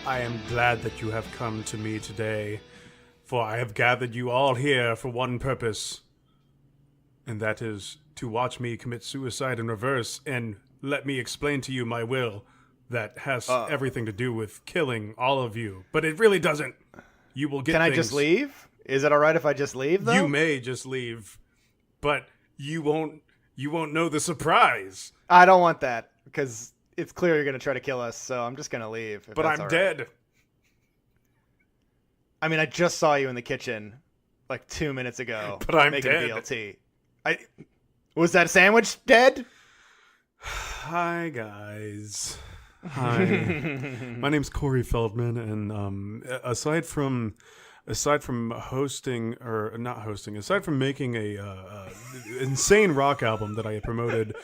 I am glad that you have come to me today, for I have gathered you all here for one purpose, and that is to watch me commit suicide in reverse and let me explain to you my will that has everything to do with killing all of you. But it really doesn't. You will get Can I just leave? Is it all right if I just leave, though? You may just leave, but you won't know the surprise. I don't want that, because it's clear you're going to try to kill us, so I'm just going to leave. But I'm dead. I mean, I just saw you in the kitchen like 2 minutes ago. But I'm making dead. BLT. Was that sandwich dead? Hi, guys. Hi. My name's Corey Feldman, and aside from hosting, or not hosting, aside from making a insane rock album that I promoted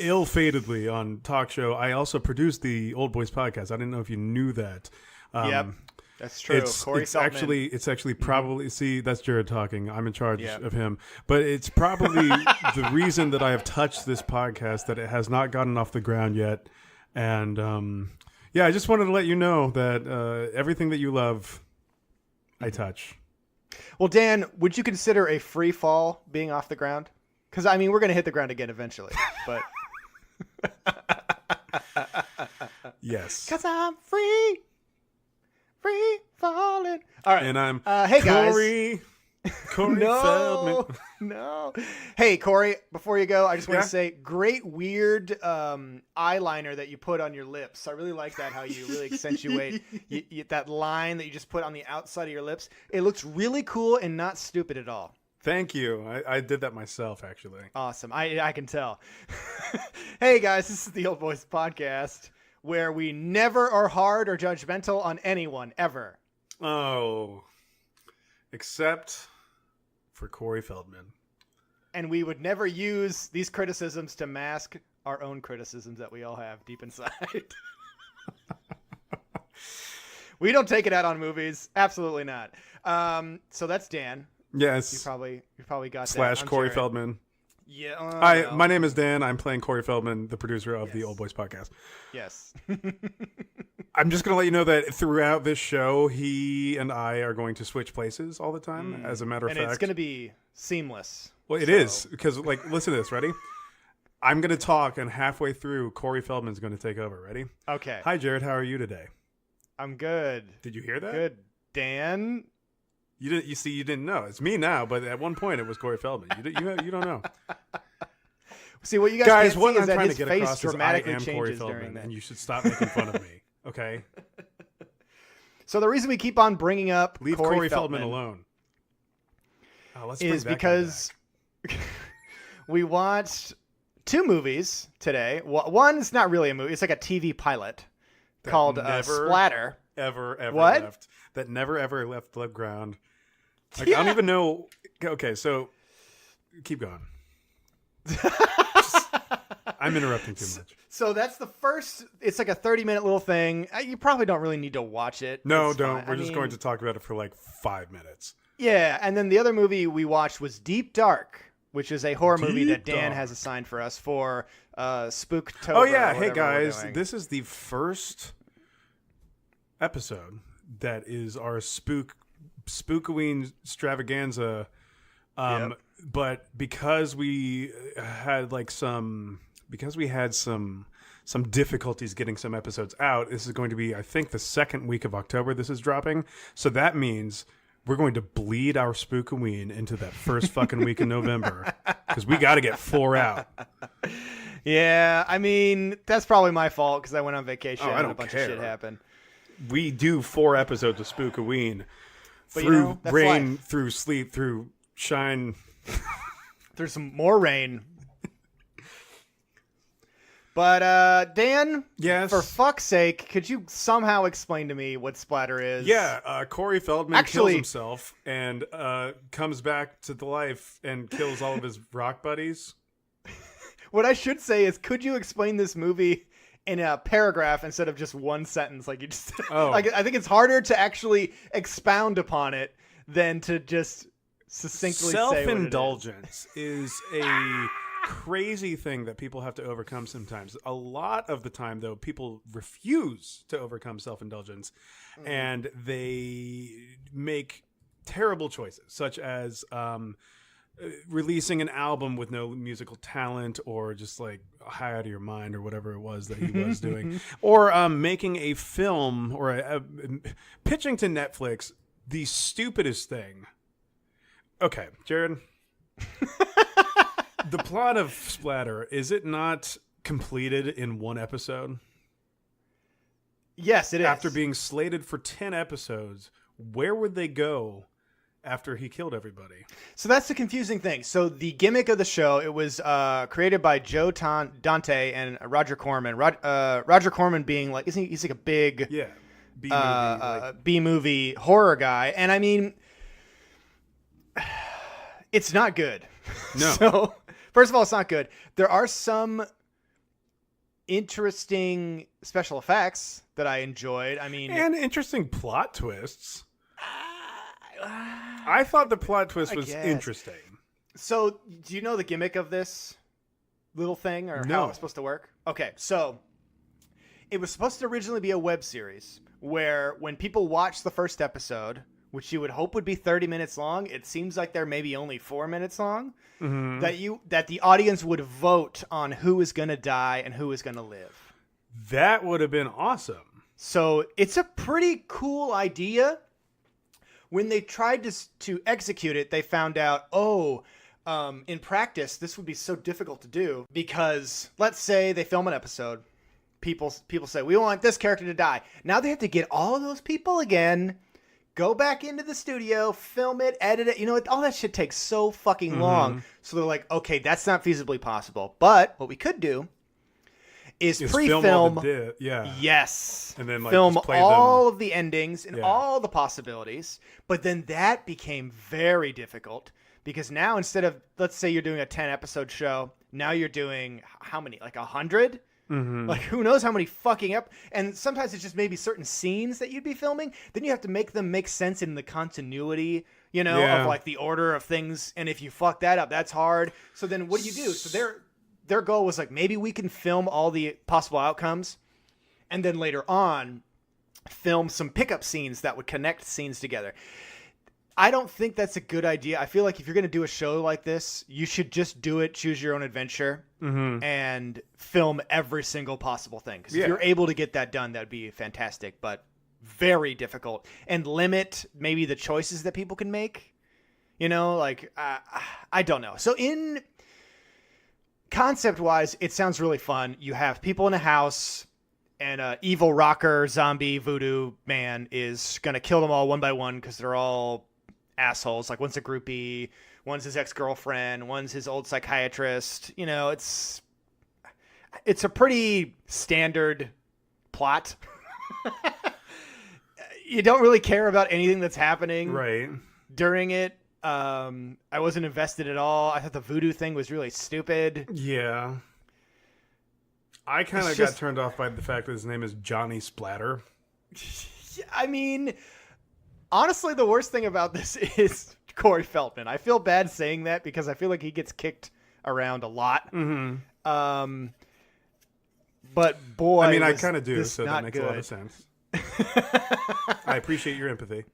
ill-fatedly on talk show, I also produced the Old Boys podcast. I didn't know if you knew that. Yep, that's true. Corey Feldman. It's actually probably, see, that's Jared talking. I'm in charge of him. But it's probably the reason that I have touched this podcast, that it has not gotten off the ground yet. And I just wanted to let you know that everything that you love, I touch. Well, Dan, would you consider a free fall being off the ground? Because, I mean, we're going to hit the ground again eventually. But yes. Because I'm free falling. All right. And I'm hey, guys. Corey Feldman. No. Hey, Corey, before you go, I just want to say, great weird eyeliner that you put on your lips. I really like that, how you really accentuate that line that you just put on the outside of your lips. It looks really cool and not stupid at all. Thank you. I did that myself, actually. Awesome. I can tell. Hey, guys, this is the Old Boys Podcast, where we never are hard or judgmental on anyone, ever. Oh, except for Corey Feldman. And we would never use these criticisms to mask our own criticisms that we all have deep inside. We don't take it out on movies. Absolutely not. So that's Dan. Yes. You probably got / that. Corey Jared. Feldman. Yeah. My name is Dan. I'm playing Corey Feldman, the producer of the Old Boys Podcast. Yes. I'm just going to let you know that throughout this show, he and I are going to switch places all the time, as a matter of fact. And it's going to be seamless. Well, it is, because, listen to this. Ready? I'm going to talk, and halfway through, Corey Feldman's going to take over. Ready? Okay. Hi, Jared. How are you today? I'm good. Did you hear that? Good. Dan? You didn't know. It's me now, but at one point it was Corey Feldman. You don't know. See, what you guys what can't see I'm is that trying his to get face across dramatically is I am Corey changes during Feldman, that. and you should stop making fun of me. Okay? So the reason we keep on bringing up Leave Corey Feldman alone. Let's bring is that guy because we watched 2 movies today. One is not really a movie; it's like a TV pilot called Splatter. Ever What? left. That never ever left the ground. I don't even know. Okay, so keep going. I'm interrupting too much. So that's the first. It's like a 30-minute little thing. You probably don't really need to watch it. No, It's don't. fine. We're just going to talk about it for 5 minutes. Yeah, and then the other movie we watched was Deep Dark, which is a horror movie that Dan Dark. has assigned for us for Spooktober. Oh yeah, or hey whatever we're guys, doing. this is the first episode that is our Spookoween extravaganza. But because we had some difficulties getting some episodes out, this is going to be, I think, the second week of October this is dropping. So that means we're going to bleed our Spookoween into that first fucking week in November, because we got to get 4 out. Yeah, I mean, that's probably my fault because I went on vacation I and don't a bunch care. of shit happened. We do 4 episodes of Spookoween. But through that's rain, life. through sleep, through shine. There's some more rain. But, Dan, Yes. for fuck's sake, could you somehow explain to me what Splatter is? Yeah, Corey Feldman Actually- kills himself and comes back to the life and kills all of his rock buddies. What I should say is, could you explain this movie in a paragraph instead of just one sentence? Like you just, I think it's harder to actually expound upon it than to just succinctly say what it is. Self-indulgence is a crazy thing that people have to overcome sometimes. A lot of the time, though, people refuse to overcome self-indulgence, and they make terrible choices, such as releasing an album with no musical talent, or just like high out of your mind, or whatever it was that he was doing, or making a film, or pitching to Netflix the stupidest thing. Okay, Jared. The plot of Splatter, is it not completed in one episode? Yes, it is. After being slated for 10 episodes, where would they go after he killed everybody? So that's the confusing thing. So the gimmick of the show, it was created by Joe Dante and Roger Corman. Roger Corman being like, he's like a big B-movie horror guy. And I mean, it's not good. No. So, first of all, it's not good. There are some interesting special effects that I enjoyed. I mean, and interesting plot twists. I thought the plot twist was interesting. So, do you know the gimmick of this little thing, or how it's supposed to work? Okay, so it was supposed to originally be a web series where when people watch the first episode, which you would hope would be 30 minutes long, it seems like they're maybe only 4 minutes long, that the audience would vote on who is going to die and who is going to live. That would have been awesome. So it's a pretty cool idea. When they tried to execute it, they found out, in practice, this would be so difficult to do because let's say they film an episode. People say, we want this character to die. Now they have to get all of those people again, go back into the studio, film it, edit it. You know, all that shit takes so fucking long. So they're like, okay, that's not feasibly possible. But what we could do is pre-film. Yes. And then film just play all them. Of the endings and all the possibilities. But then that became very difficult because now instead of, let's say you're doing a 10 episode show, now you're doing how many? Like 100? Like who knows how many fucking and sometimes it's just maybe certain scenes that you'd be filming. Then you have to make them make sense in the continuity, of like the order of things. And if you fuck that up, that's hard. So then what do you do? So their goal was like, maybe we can film all the possible outcomes and then later on film some pickup scenes that would connect scenes together. I don't think that's a good idea. I feel like if you're going to do a show like this, you should just do it, choose your own adventure, and film every single possible thing. Because if you're able to get that done, that would be fantastic, but very difficult. And limit maybe the choices that people can make. I don't know. So in concept-wise, it sounds really fun. You have people in a house, and an evil rocker, zombie, voodoo man is going to kill them all one by one because they're all assholes. Like one's a groupie, one's his ex-girlfriend, one's his old psychiatrist. It's a pretty standard plot. You don't really care about anything that's happening during it. I wasn't invested at all. I thought the voodoo thing was really stupid. Yeah. I kind of got turned off by the fact that his name is Johnny Splatter. I mean, honestly, the worst thing about this is Corey Feldman. I feel bad saying that because I feel like he gets kicked around a lot. But boy, I mean, I kind of do, so that makes good. A lot of sense. I appreciate your empathy.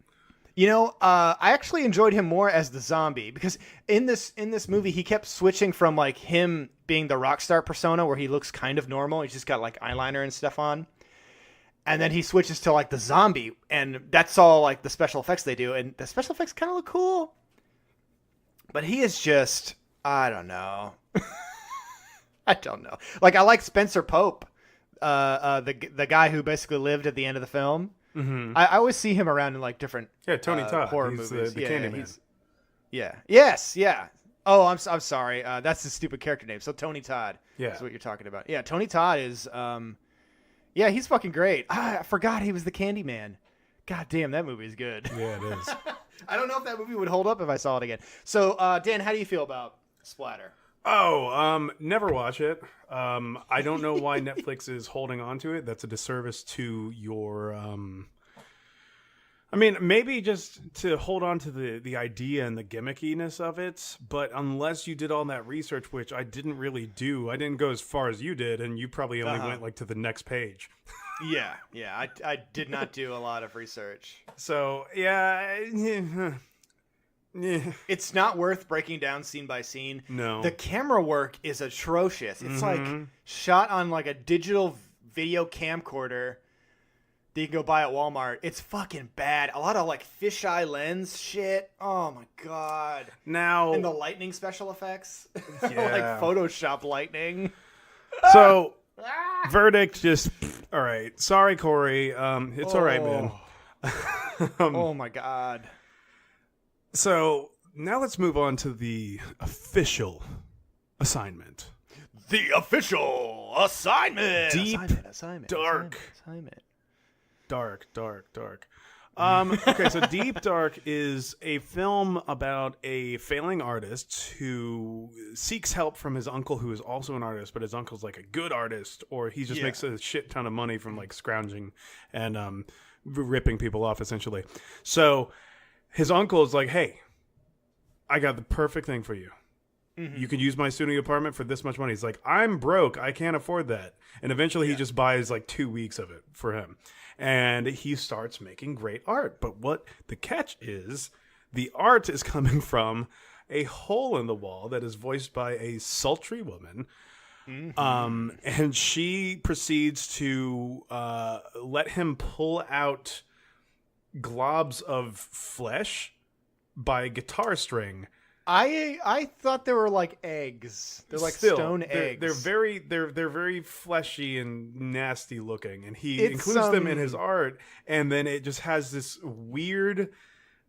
I actually enjoyed him more as the zombie because in this movie, he kept switching from like him being the rock star persona where he looks kind of normal. He's just got like eyeliner and stuff on. And then he switches to like the zombie, and that's all like the special effects they do. And the special effects kind of look cool, but he is just, I don't know. I don't know. Like I like Spencer Pope, the guy who basically lived at the end of the film. I always see him around in like different Tony Todd, horror he's movies. The Candyman. Yes. Oh, I'm sorry. That's his stupid character name. So Tony Todd. Yeah, is what you're talking about. Yeah, Tony Todd is. He's fucking great. I forgot he was the Candyman. God damn, that movie is good. Yeah, it is. I don't know if that movie would hold up if I saw it again. So, Dan, how do you feel about Splatter? Never watch it. I don't know why Netflix is holding on to it. That's a disservice to your I mean, maybe just to hold on to the idea and the gimmickiness of it, but unless you did all that research, which I didn't really do, I didn't go as far as you did, and you probably only went like to the next page. Yeah. I did not do a lot of research. So, yeah. It's not worth breaking down scene by scene. No. The camera work is atrocious. It's like shot on like a digital video camcorder that you can go buy at Walmart. It's fucking bad. A lot of like fisheye lens shit. Oh my god. Now, and the lightning special effects. Yeah. Like Photoshop lightning. So, verdict just all right. Sorry, Corey. It's all right, man. Oh my god. So now let's move on to the official assignment. The official assignment. Deep, assignment, dark. assignment. Dark. Okay, so Deep Dark is a film about a failing artist who seeks help from his uncle, who is also an artist, but his uncle's like a good artist, or he just makes a shit ton of money from like scrounging and ripping people off, essentially. So his uncle is like, hey, I got the perfect thing for you. You can use my studio apartment for this much money. He's like, I'm broke. I can't afford that. And eventually he just buys like 2 weeks of it for him. And he starts making great art. But what the catch is, the art is coming from a hole in the wall that is voiced by a sultry woman. And she proceeds to let him pull out globs of flesh by guitar string. I thought they were like eggs. They're like stone eggs. They're very fleshy and nasty looking, and he includes them in his art, and then it just has this weird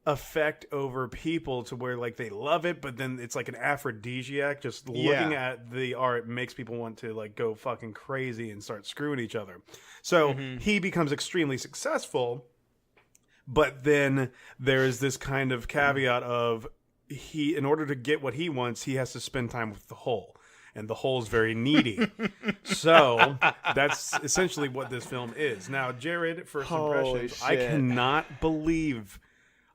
effect over people to where like they love it, but then it's like an aphrodisiac. Just looking at the art makes people want to like go fucking crazy and start screwing each other. So he becomes extremely successful, but then there's this kind of caveat of in order to get what he wants, he has to spend time with the hole. And the hole is very needy. So that's essentially what this film is. Now, Jared, first impressions, I cannot believe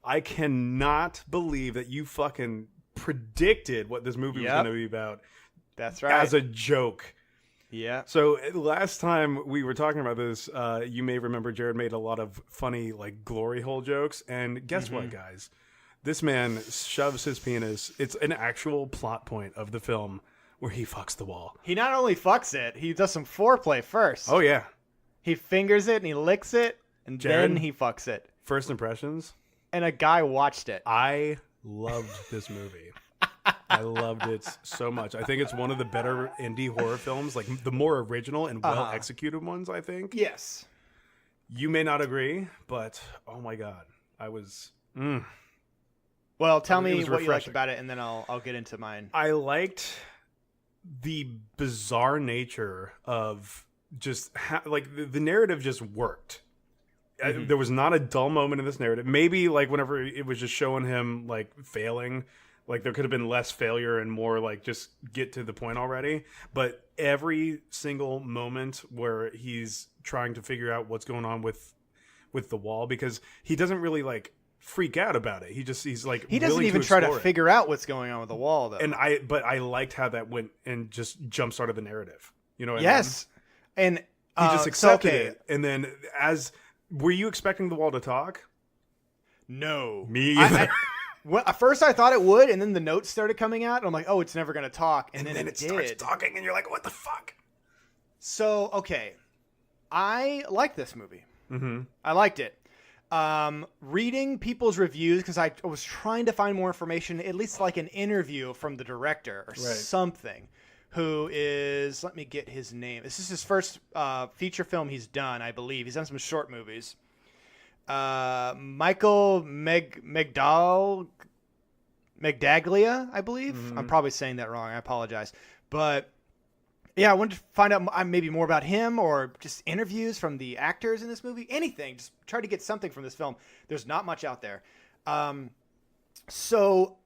that you fucking predicted what this movie was going to be about. That's right. As a joke. Yeah. So last time we were talking about this, you may remember Jared made a lot of funny like glory hole jokes. And guess what, guys? This man shoves his penis. It's an actual plot point of the film where he fucks the wall. He not only fucks it, he does some foreplay first. Oh, yeah. He fingers it and he licks it, and Jared, then he fucks it. First impressions? And a guy watched it. I loved this movie. I loved it so much. I think it's one of the better indie horror films, like the more original and well-executed ones, I think. Yes. You may not agree, but oh my God. I was... Well, tell me what you liked about it, and then I'll get into mine. I liked the bizarre nature of just like the narrative just worked. There was not a dull moment in this narrative. Maybe like whenever it was just showing him like failing, like there could have been less failure and more like just get to the point already. But every single moment where he's trying to figure out what's going on with the wall, because he doesn't really like freak out about it. He's like he doesn't even try to figure out what's going on with the wall though. And I liked how that went and just jump started the narrative. You know what yes. I mean? And he just accepted it. And then were you expecting the wall to talk? No. Me either. Well, at first I thought it would, and then the notes started coming out, and I'm like, oh, it's never going to talk. And then it starts talking, and you're like, what the fuck? So, okay. I liked this movie. I liked it. Reading people's reviews, because I was trying to find more information, at least like an interview from the director or something, who is, let me get his name. This is his first feature film he's done, I believe. He's done some short movies. Michael Magdaglia, I believe. I'm probably saying that wrong. I apologize. But yeah, I wanted to find out maybe more about him or just interviews from the actors in this movie. Anything. Just try to get something from this film. There's not much out there. So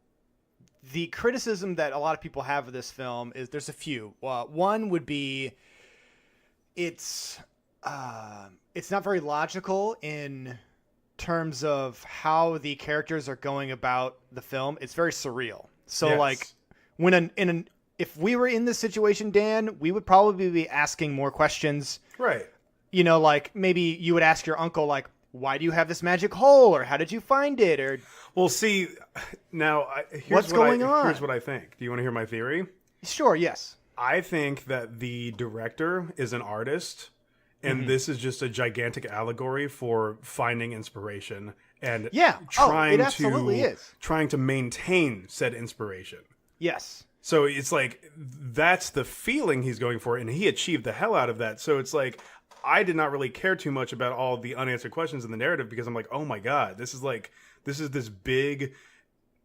the criticism that a lot of people have of this film is there's a few. One would be it's not very logical in terms of how the characters are going about the film, it's very surreal. So Yes. like if we were in this situation, Dan, we would probably be asking more questions. Right. You know, like maybe you would ask your uncle, like, why do you have this magic hole? Or how did you find it? Or Well, see, now What's going on? Here's what I think. Do you want to hear my theory? sure, yes. I think that the director is an artist, and this is just a gigantic allegory for finding inspiration and Yeah. trying it absolutely is. trying to maintain said inspiration. Yes. So it's like that's the feeling he's going for, and he achieved the hell out of that. So it's like I did not really care too much about all the unanswered questions in the narrative because I'm like, oh my god, this is this big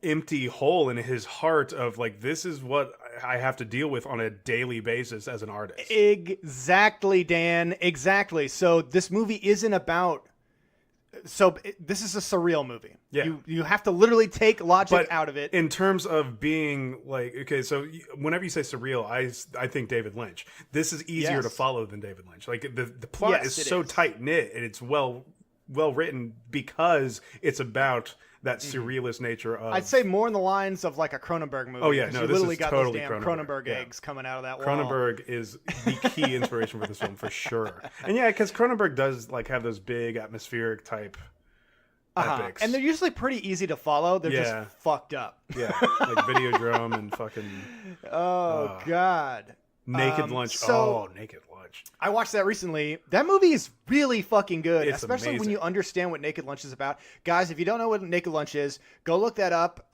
empty hole in his heart of like this is what I have to deal with on a daily basis as an artist. Exactly, Dan. Exactly. So this movie isn't about. So this is a surreal movie. Yeah. You have to literally take logic But out of it. in terms of being like, okay, so whenever you say surreal, I think David Lynch. This is easier Yes. to follow than David Lynch. Like the plot Yes, is it so is. tight knit and it's well written because it's about that surrealist nature of. I'd say more in the lines of like a Cronenberg movie. Oh, yeah, 'cause no, you this literally is got totally those damn Cronenberg, Cronenberg yeah. eggs coming out of that wall. Cronenberg is the key inspiration for this film for sure. And yeah, because Cronenberg does like have those big atmospheric type epics. And they're usually pretty easy to follow. They're Yeah. just fucked up. yeah, like Videodrome and fucking Oh, God. Naked Lunch. so- Naked Lunch. I watched that recently. That movie is really fucking good, It's especially when amazing. you understand what Naked Lunch is about. Guys, if you don't know what Naked Lunch is, go look that up.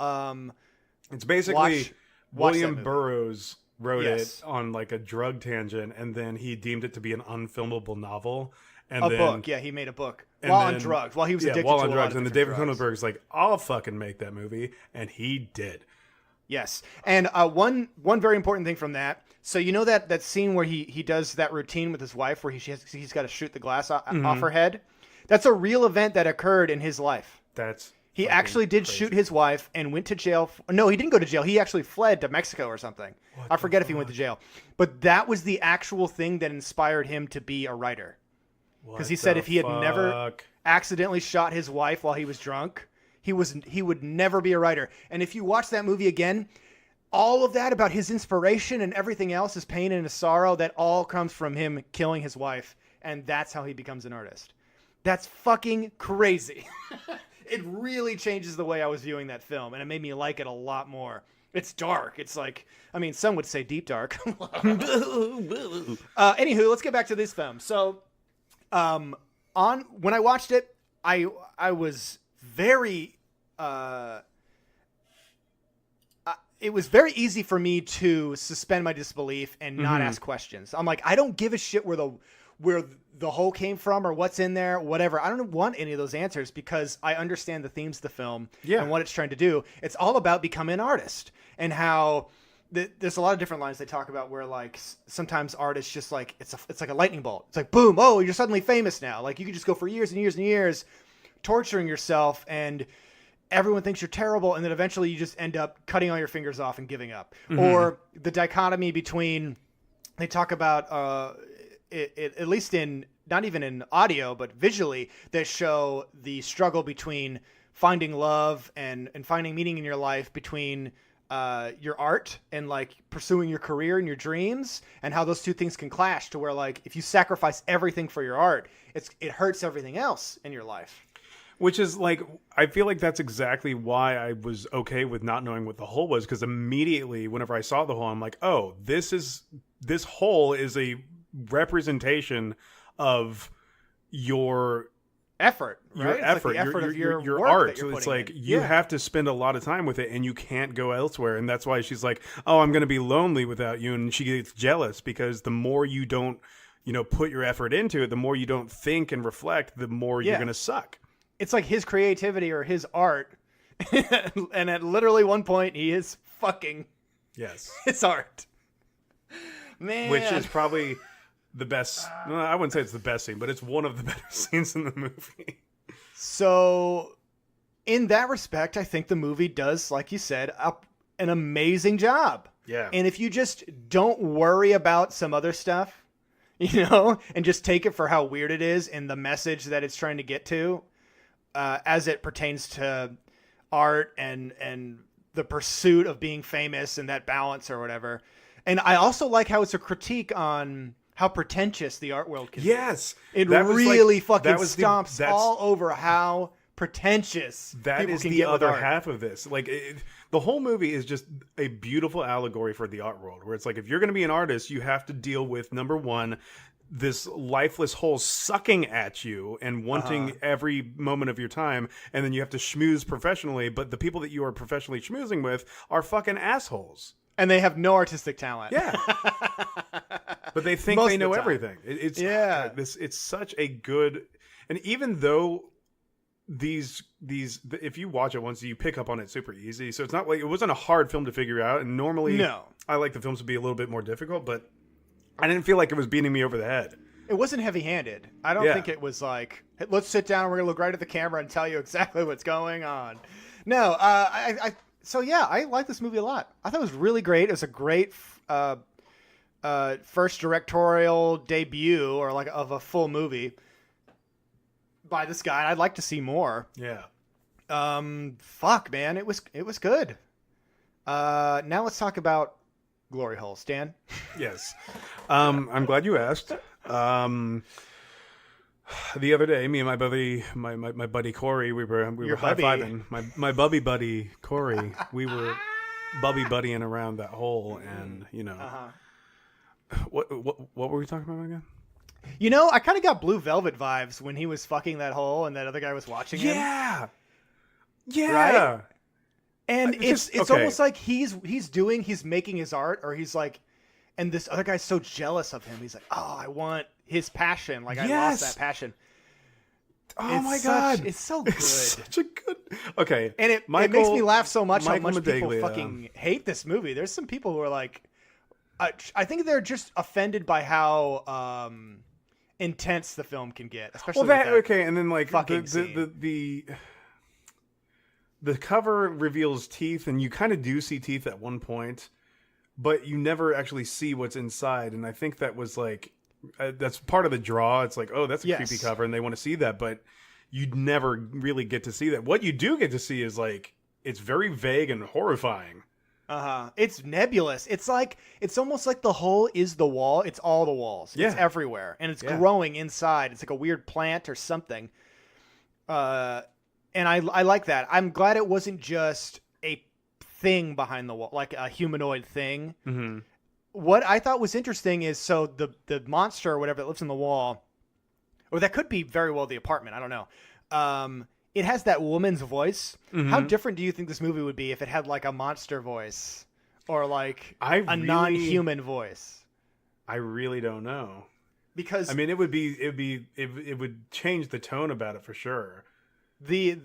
It's basically watch William that movie. Burroughs wrote Yes. it on like a drug tangent, and then he deemed it to be an unfilmable novel. And A then, book. Yeah, he made a book. and While on then- drugs. While he was yeah, addicted while to on a drugs. lot And of the David different drugs. Cronenberg's like, I'll fucking make that movie, and he did. Yes. And one very important thing from that. So you know that scene where he does that routine with his wife where he's got to shoot the glass off her head? That's a real event that occurred in his life. That's He fucking actually did crazy. shoot his wife and went to jail. No, he didn't go to jail. He actually fled to Mexico or something. I forget if he went to jail. But that was the actual thing that inspired him to be a writer. Because he What said the if he had never fuck? accidentally shot his wife while he was drunk, he would never be a writer. And if you watch that movie again, all of that about his inspiration and everything else, his pain and his sorrow, that all comes from him killing his wife. And that's how he becomes an artist. That's fucking crazy. It really changes the way I was viewing that film, and it made me like it a lot more. It's dark. It's like, I mean, some would say deep dark. Anywho, let's get back to this film. So, when I watched it, I was very, it was very easy for me to suspend my disbelief and not ask questions. I'm like, I don't give a shit where the hole came from or what's in there, whatever. I don't want any of those answers because I understand the themes of the film and what it's trying to do. It's all about becoming an artist and how there's a lot of different lines they talk about where like sometimes artists just like, it's like a lightning bolt. It's like, boom. Oh, you're suddenly famous now. Like you could just go for years and years and years torturing yourself and everyone thinks you're terrible. And then eventually you just end up cutting all your fingers off and giving up. Or the dichotomy between, they talk about, at least in not even in audio but visually, they show the struggle between finding love and finding meaning in your life between your art and like pursuing your career and your dreams, and how those two things can clash to where like if you sacrifice everything for your art, it hurts everything else in your life. Which is like, I feel like that's exactly why I was okay with not knowing what the hole was, because immediately whenever I saw the hole, I'm like, oh, this hole is a representation of your Effort, right? effort, It's like the effort of your work art. that you're So it's putting like in. you have to spend a lot of time with it, and you can't go elsewhere. And that's why she's like, "Oh, I'm going to be lonely without you," and she gets jealous because the more you don't, put your effort into it, the more you don't think and reflect, the more you're going to suck. It's like his creativity or his art, and at literally one point he is fucking Yes, his art. Man, which is probably the best. No, I wouldn't say it's the best scene, but it's one of the better scenes in the movie. so. In that respect, I think the movie does, like you said, an amazing job. Yeah. And if you just don't worry about some other stuff, and just take it for how weird it is and the message that it's trying to get to, as it pertains to art and the pursuit of being famous and that balance or whatever. And I also like how it's a critique on how pretentious the art world can be. Yes. It really fucking stomps all over how pretentious that people is can the get other with art. half of this. Like the whole movie is just a beautiful allegory for the art world, where it's like, if you're going to be an artist, you have to deal with, number one, this lifeless hole sucking at you and wanting every moment of your time, and then you have to schmooze professionally, but the people that you are professionally schmoozing with are fucking assholes. And they have no artistic talent. Yeah. But they think Most they of the know time. everything. It's such a good, and even though these if you watch it once, you pick up on it super easy. So it's not like, it wasn't a hard film to figure out, and normally I like the films to be a little bit more difficult, but I didn't feel like it was beating me over the head. It wasn't heavy-handed. I don't think it was like, hey, let's sit down and we're going to look right at the camera and tell you exactly what's going on. No, so yeah, I like this movie a lot. I thought it was really great. It was a great first directorial debut, or like of a full movie by this guy. And I'd like to see more. Yeah. Fuck, man, it was good. Now let's talk about glory hole. Stan? Yes. I'm glad you asked. The other day, me and my buddy, my buddy Corey, we were high-fiving. My buddy Corey, we were buddying around that hole, and what were we talking about again? You know, I kind of got Blue Velvet vibes when he was fucking that hole and that other guy was watching him. Yeah. Right? And it's okay. almost like he's making his art, or he's like, and this other guy's so jealous of him. He's like, oh, I want his passion. Like, I lost that passion. Oh my God. It's so good. It's such a good. Okay. And it makes me laugh so much how much people Medaglia. fucking hate this movie. There's some people who are like, I think they're just offended by how intense the film can get, especially and then like the cover reveals teeth, and you kind of do see teeth at one point, but you never actually see what's inside. And I think that was like, that's part of the draw. It's like, oh, that's a creepy cover, and they want to see that, but you'd never really get to see that. What you do get to see is like, it's very vague and horrifying. It's nebulous. It's like, it's almost like the hole is the wall. It's all the walls. It's everywhere, and it's growing inside. It's like a weird plant or something. And I like that. I'm glad it wasn't just a thing behind the wall, like a humanoid thing. Mm-hmm. What I thought was interesting is, so the monster or whatever that lives in the wall, or that could be very well the apartment, I don't know. It has that woman's voice. Mm-hmm. How different do you think this movie would be if it had like a monster voice, or like a non-human voice? I really don't know. Because I mean, it would change the tone about it for sure. The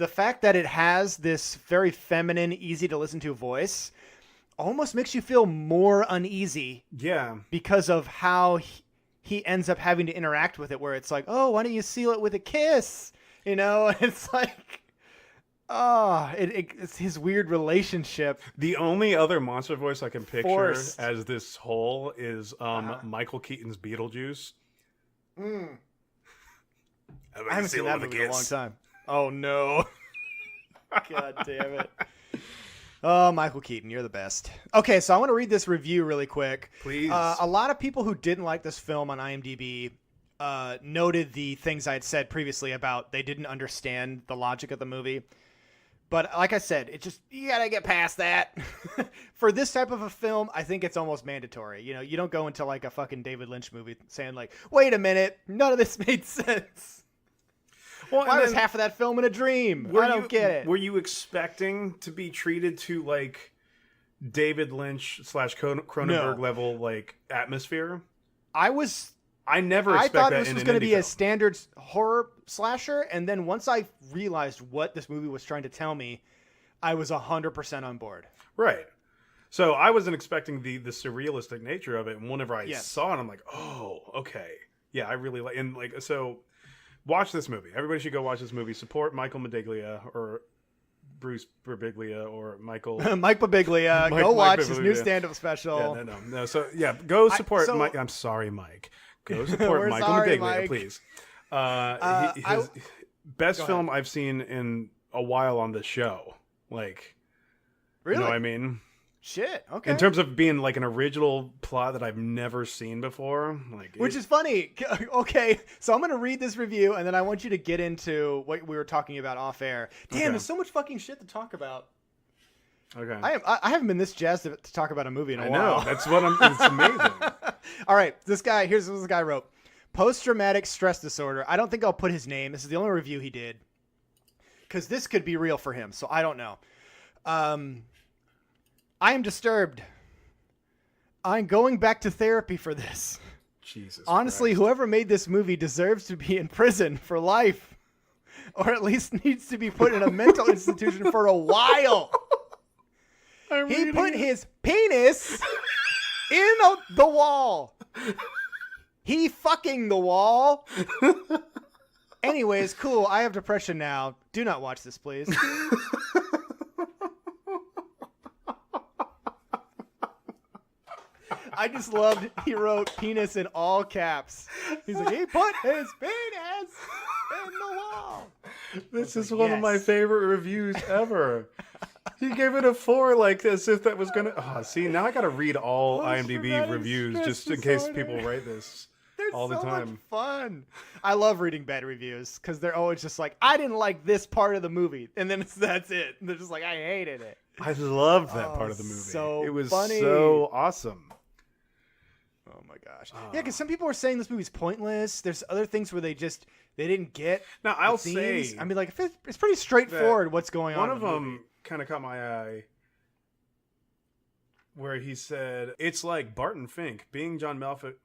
fact that it has this very feminine, easy to listen to voice almost makes you feel more uneasy. Yeah. Because of how he ends up having to interact with it, where it's like, oh, why don't you seal it with a kiss? You know, it's like, it's his weird relationship. The only other monster voice I can picture as this hole is Michael Keaton's Beetlejuice. I haven't seen that movie in a long time. Oh, no. God damn it. Oh, Michael Keaton, you're the best. Okay, so I want to read this review really quick. Please. A lot of people who didn't like this film on IMDb noted the things I had said previously about they didn't understand the logic of the movie. But like I said, it just, you gotta get past that. For this type of a film, I think it's almost mandatory. You know, you don't go into like a fucking David Lynch movie saying like, wait a minute, none of this made sense. Well, why was half of that film in a dream? I don't get it. Were you expecting to be treated to like David Lynch / Cronenberg level like atmosphere? I thought this was going to be film. A standard horror slasher, and then once I realized what this movie was trying to tell me, I was 100% on board. Right. So I wasn't expecting the surrealistic nature of it, and whenever I saw it, I'm like, oh, okay, yeah, I really like. And like, so watch this movie. Everybody should go watch this movie. Support Michael Medaglia or Bruce Birbiglia or Michael Mike Birbiglia. Go watch his new stand-up special. Yeah, no. So yeah, go support Mike. I'm sorry, Mike. Go support Michael Medaglia, please. best film I've seen in a while on this show. Like, really? You know what I mean? Shit. Okay. In terms of being like an original plot that I've never seen before, like, which is funny. Okay, so I'm gonna read this review, and then I want you to get into what we were talking about off air. Damn, there's so much fucking shit to talk about. Okay. I haven't been this jazzed to talk about a movie in a while. I know. That's what it's amazing. All right, here's what this guy wrote. Post-traumatic stress disorder. I don't think I'll put his name. This is the only review he did. Because this could be real for him, so I don't know. I am disturbed. I'm going back to therapy for this. Jesus Honestly, Christ. Whoever made this movie deserves to be in prison for life. Or at least needs to be put in a mental institution for a while. He put his penis in the wall. He fucking the wall. Anyways, cool. I have depression now. Do not watch this, please. I just loved he wrote penis in all caps. He's like, he put his penis in the wall. This is one of my favorite reviews ever. He gave it a 4, like as if that was gonna. Oh, see, now I gotta read all IMDb reviews just in case people write this all the time. Much fun. I love reading bad reviews because they're always just like, I didn't like this part of the movie, and then that's it. And they're just like, I hated it. I loved that part of the movie. So it was funny. so awesome. Oh my gosh. Yeah, because some people are saying this movie's pointless. There's other things where they didn't get. Now I'll the themes. say, I mean, like it's pretty straightforward what's going on. One of them kind of caught my eye, where he said, "It's like Barton Fink being John Malkovich."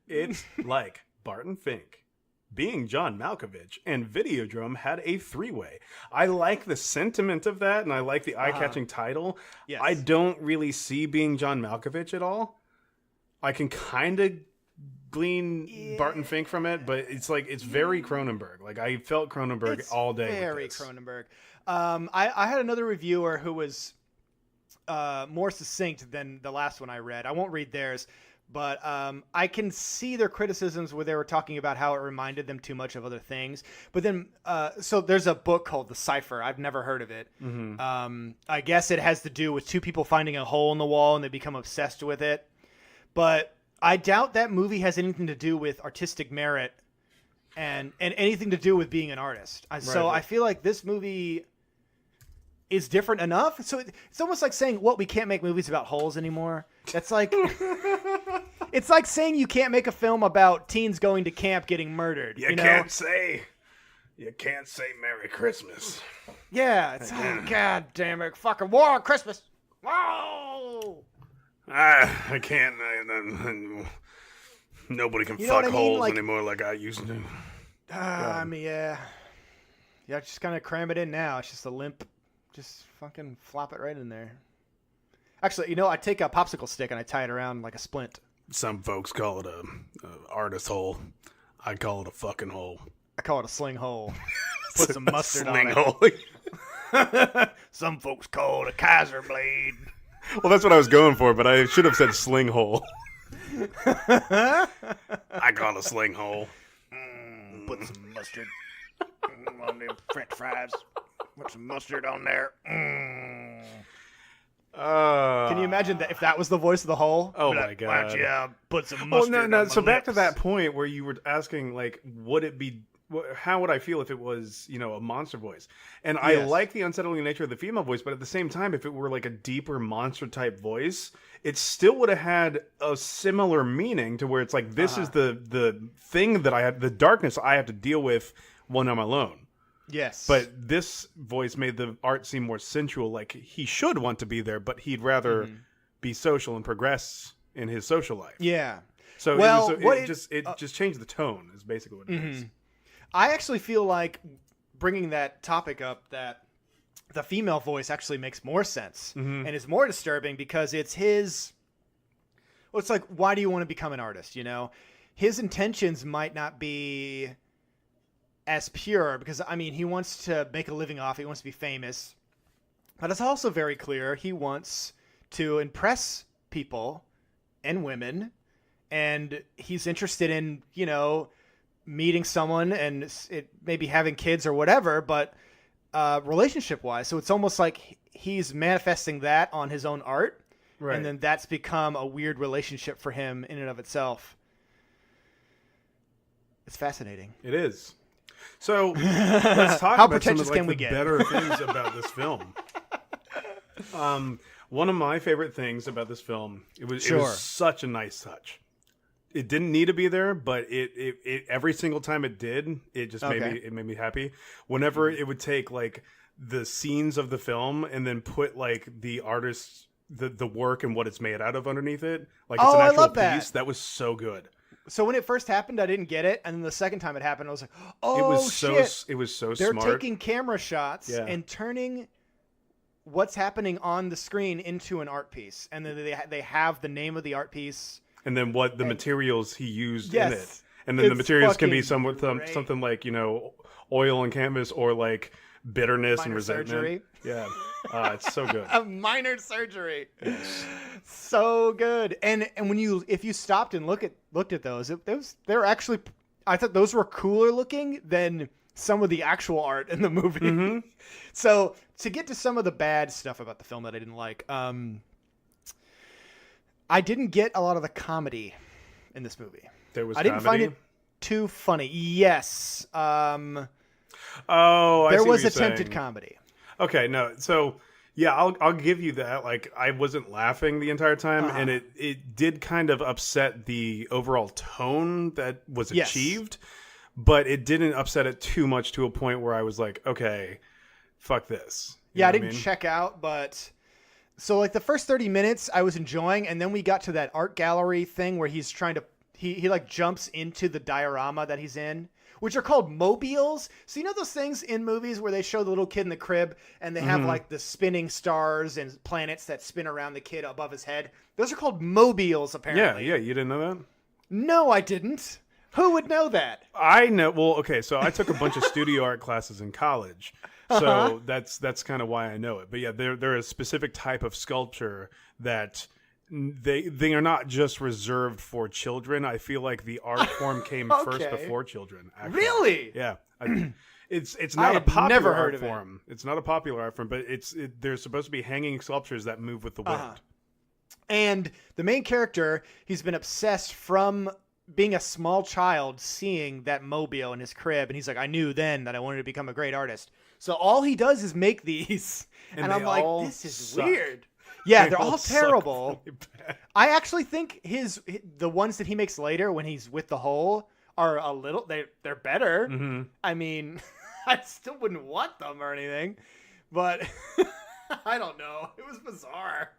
It's like Barton Fink being John Malkovich and Videodrome had a 3-way. I like the sentiment of that, and I like the eye-catching title. Yes. I don't really see being John Malkovich at all. I can kind of glean Barton Fink from it, but it's like it's very Cronenberg. Like I felt Cronenberg all day. Very Cronenberg. I had another reviewer who was more succinct than the last one I read. I won't read theirs. But I can see their criticisms where they were talking about how it reminded them too much of other things. But then, so there's a book called The Cipher. I've never heard of it. Mm-hmm. I guess it has to do with two people finding a hole in the wall and they become obsessed with it. But I doubt that movie has anything to do with artistic merit and anything to do with being an artist. So I feel like this movie is different enough. So it's almost like saying, well, we can't make movies about holes anymore. That's like... It's like saying you can't make a film about teens going to camp getting murdered. You know? can't say Merry Christmas. Yeah, it's God damn it, fucking war on Christmas. Whoa! I can't. Nobody can fuck holes anymore like I used to. I mean, yeah, just kind of cram it in now. It's just a limp. Just fucking flop it right in there. Actually, I take a popsicle stick and I tie it around like a splint. Some folks call it a artist hole. I call it a fucking hole. I call it a sling hole. Put some mustard on it. Hole. Some folks call it a Kaiser blade. Well, that's what I was going for, but I should have said sling hole. I call it a sling hole. Put some mustard on them French fries. Put some mustard on there. Can you imagine that if that was the voice of the hole? Oh my god! Why don't you put some mustard on my So back to lips? that point where you were asking, like, would it be? How would I feel if it was, a monster voice? And I like the unsettling nature of the female voice, but at the same time, if it were like a deeper monster type voice, it still would have had a similar meaning to where it's like this is the thing that I have, the darkness I have to deal with when I'm alone. Yes. But this voice made the art seem more sensual, like he should want to be there, but he'd rather be social and progress in his social life. Yeah. So it just changed the tone is basically what it is. I actually feel like bringing that topic up, that the female voice actually makes more sense and is more disturbing because it's his... Well, it's like, why do you want to become an artist, His intentions might not be as pure because, he wants to make a living off it. He wants to be famous. But it's also very clear he wants to impress people and women. And he's interested in, meeting someone and it maybe having kids or whatever, but relationship wise. So it's almost like he's manifesting that on his own art. Right. And then that's become a weird relationship for him in and of itself. It's fascinating. It is. So let's talk How about some pretentious of like, can we the get? better things about this film. One of my favorite things about this film, it was such a nice touch. It didn't need to be there, but it every single time it did, it just made me happy. Whenever it would take like the scenes of the film and then put like the artist's the work and what it's made out of underneath it, like it's an actual I love piece. that. That was so good. So when it first happened, I didn't get it, and then the second time it happened, I was like, "Oh, It was shit!" It was so They're smart. taking camera shots and turning what's happening on the screen into an art piece, and then they have the name of the art piece, and then what the materials he used yes, in it, and then the materials can be fucking something like oil and canvas or like bitterness and minor resentment. surgery. Yeah, it's so good. A minor surgery. Yes. So good. And when if you stopped and looked at those, they're actually, I thought those were cooler looking than some of the actual art in the movie. Mm-hmm. So to get to some of the bad stuff about the film that I didn't like, I didn't get a lot of the comedy in this movie. I didn't find it too funny. Yes. There was attempted comedy. Okay, no. So, yeah, I'll give you that. Like, I wasn't laughing the entire time, and it did kind of upset the overall tone that was achieved, but it didn't upset it too much to a point where I was like, okay, fuck this. Yeah, I didn't check out, but so like the first 30 minutes I was enjoying, and then we got to that art gallery thing where he's trying to he like jumps into the diorama that he's in, which are called mobiles. So you know those things in movies where they show the little kid in the crib and they have like the spinning stars and planets that spin around the kid above his head? Those are called mobiles, apparently. Yeah, you didn't know that? No, I didn't. Who would know that? I know. Well, okay, so I took a bunch of studio art classes in college. So that's kind of why I know it. But yeah, they're a specific type of sculpture that they are not just reserved for children. I feel like the art form came first before children. Actually. Really? Yeah. It's not a popular never heard art of form. It's not a popular art form, but they're supposed to be hanging sculptures that move with the wind. And the main character, he's been obsessed from being a small child, seeing that mobile in his crib, and he's like, I knew then that I wanted to become a great artist. So all he does is make these, and I'm like, this is weird. Yeah, they're all terrible. Really bad. I actually think the ones that he makes later when he's with the hole are a little they're better. Mm-hmm. I mean, I still wouldn't want them or anything, but I don't know. It was bizarre.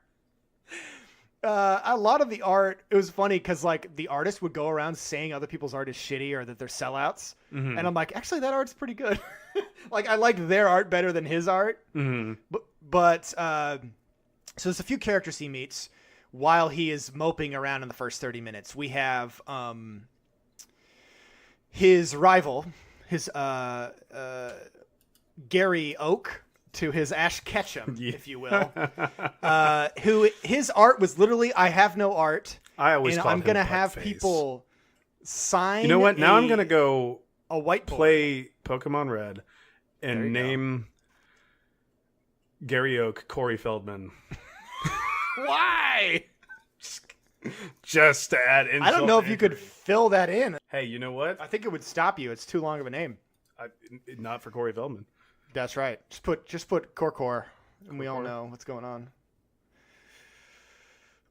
A lot of the art, it was funny because like the artist would go around saying other people's art is shitty or that they're sellouts, and I'm like, actually, that art's pretty good. Like I liked their art better than his art, but so there's a few characters he meets while he is moping around in the first 30 minutes. We have his rival, his Gary Oak to his Ash Ketchum, if you will, who his art was literally, I have no art. I always call I'm him going to butt have face. people sign. You know what? Now I'm going to go a whiteboard. Play Pokemon Red and name Gary Oak Corey Feldman. Why? Just to add insult. I don't know if you could fill that in. Hey, you know what? I think it would stop you. It's too long of a name. Not for Corey Feldman. That's right. Just put Corcor, and we all know what's going on.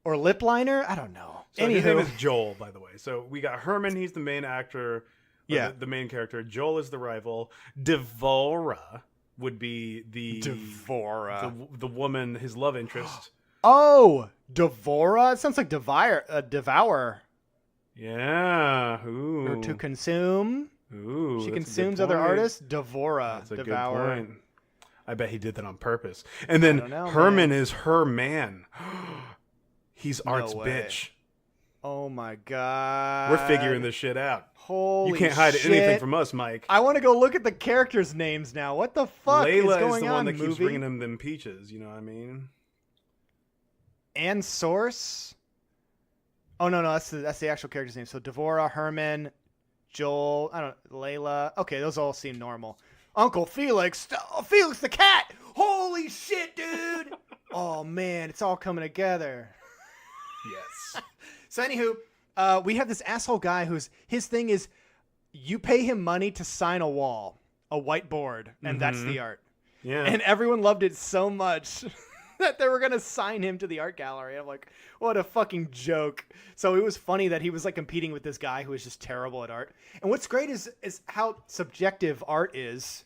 Or lip liner? I don't know. So his name is Joel, by the way. So we got Herman. He's the main actor. Yeah, the main character. Joel is the rival. Devora would be the woman, his love interest. Oh, Devora. It sounds like devour. Yeah. Ooh. Or to consume. Ooh. She consumes other artists. Devora. That's a devour. good point. I bet he did that on purpose. And then Herman is her man. He's Art's bitch. Oh my god. We're figuring this shit out. Holy You can't hide shit. anything from us, Mike. I want to go look at the characters' names now. What the fuck Layla is going on, is the one that keeps movie? bringing him them peaches. You know what I mean? And Source. Oh no, that's the actual character's name. So Devora, Herman, Joel, I don't Layla. Okay, those all seem normal. Uncle Felix, Felix the cat. Holy shit, dude. Oh man, it's all coming together. Yes. So anywho, we have this asshole guy his thing is you pay him money to sign a wall, a whiteboard, and that's the art. Yeah. And everyone loved it so much that they were going to sign him to the art gallery. I'm like, what a fucking joke. So it was funny that he was like competing with this guy who was just terrible at art. And what's great is how subjective art is.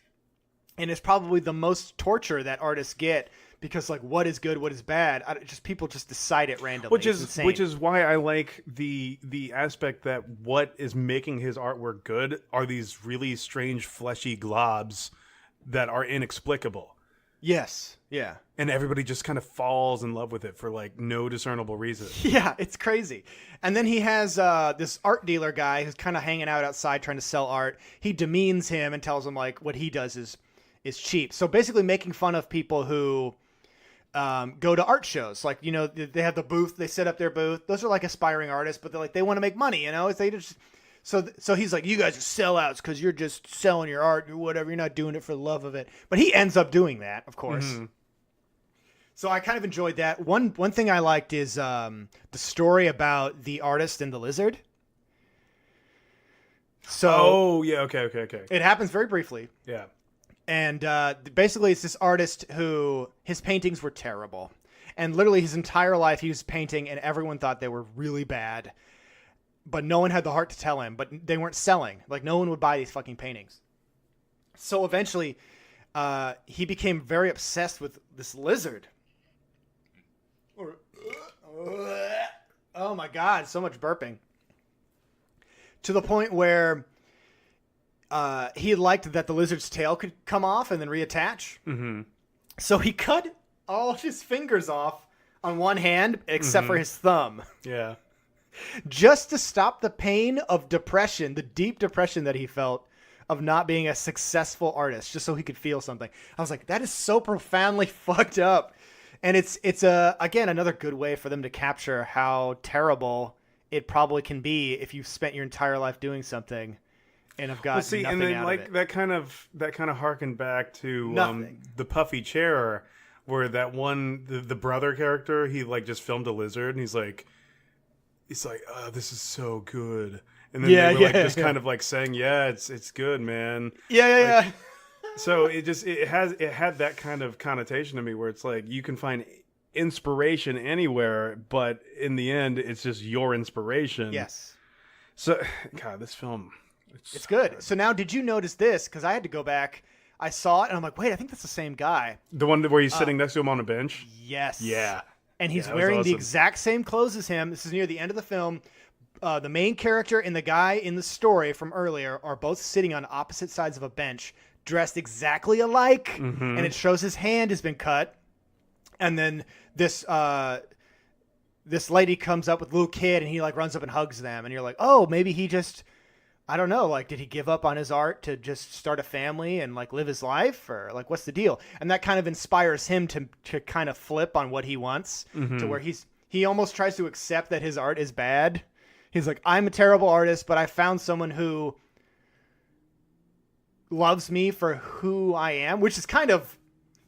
And it's probably the most torture that artists get because like what is good, what is bad? People just decide it randomly. Which is why I like the aspect that what is making his artwork good are these really strange fleshy globs that are inexplicable. Yes. Yeah. And everybody just kind of falls in love with it for like no discernible reason. Yeah, it's crazy. And then he has this art dealer guy who's kind of hanging out outside trying to sell art. He demeans him and tells him like what he does is cheap. So basically making fun of people who go to art shows. Like, you know, they have the booth, they set up their booth. Those are like aspiring artists, but they want to make money, you know? They just So he's like, you guys are sellouts because you're just selling your art or whatever. You're not doing it for the love of it. But he ends up doing that, of course. Mm-hmm. So I kind of enjoyed that. One thing I liked is the story about the artist and the lizard. So okay. It happens very briefly. Yeah. And basically it's this artist who his paintings were terrible. And literally his entire life he was painting and everyone thought they were really bad. But no one had the heart to tell him. But they weren't selling. Like, no one would buy these fucking paintings. So eventually, he became very obsessed with this lizard. Oh, my God. So much burping. To the point where he liked that the lizard's tail could come off and then reattach. Mm-hmm. So he cut all his fingers off on one hand, except for his thumb. Yeah. Just to stop the pain of depression, the deep depression that he felt of not being a successful artist, just so he could feel something. I was like, that is so profoundly fucked up. And it's again, another good way for them to capture how terrible it probably can be if you've spent your entire life doing something and have got nothing and then out like of it. that kind of harkened back to Nothing. The puffy chair where that one, the brother character, he like just filmed a lizard and he's like, oh, this is so good. And then they were just kind of like saying, yeah, it's good, man. Yeah. So it had that kind of connotation to me where it's like you can find inspiration anywhere, but in the end, it's just your inspiration. Yes. So, God, this film, it's good. So now, did you notice this? Because I had to go back. I saw it, and I'm like, wait, I think that's the same guy. The one where he's sitting next to him on a bench? Yes. Yeah. And he's wearing the exact same clothes as him. This is near the end of the film. The main character and the guy in the story from earlier are both sitting on opposite sides of a bench, dressed exactly alike. Mm-hmm. And it shows his hand has been cut. And then this lady comes up with a little kid, and he like runs up and hugs them. And you're like, oh, maybe he just, I don't know, like, did he give up on his art to just start a family and like live his life, or like what's the deal? And that kind of inspires him to kind of flip on what he wants, to where he almost tries to accept that his art is bad. He's like, I'm a terrible artist, but I found someone who loves me for who I am, which is kind of,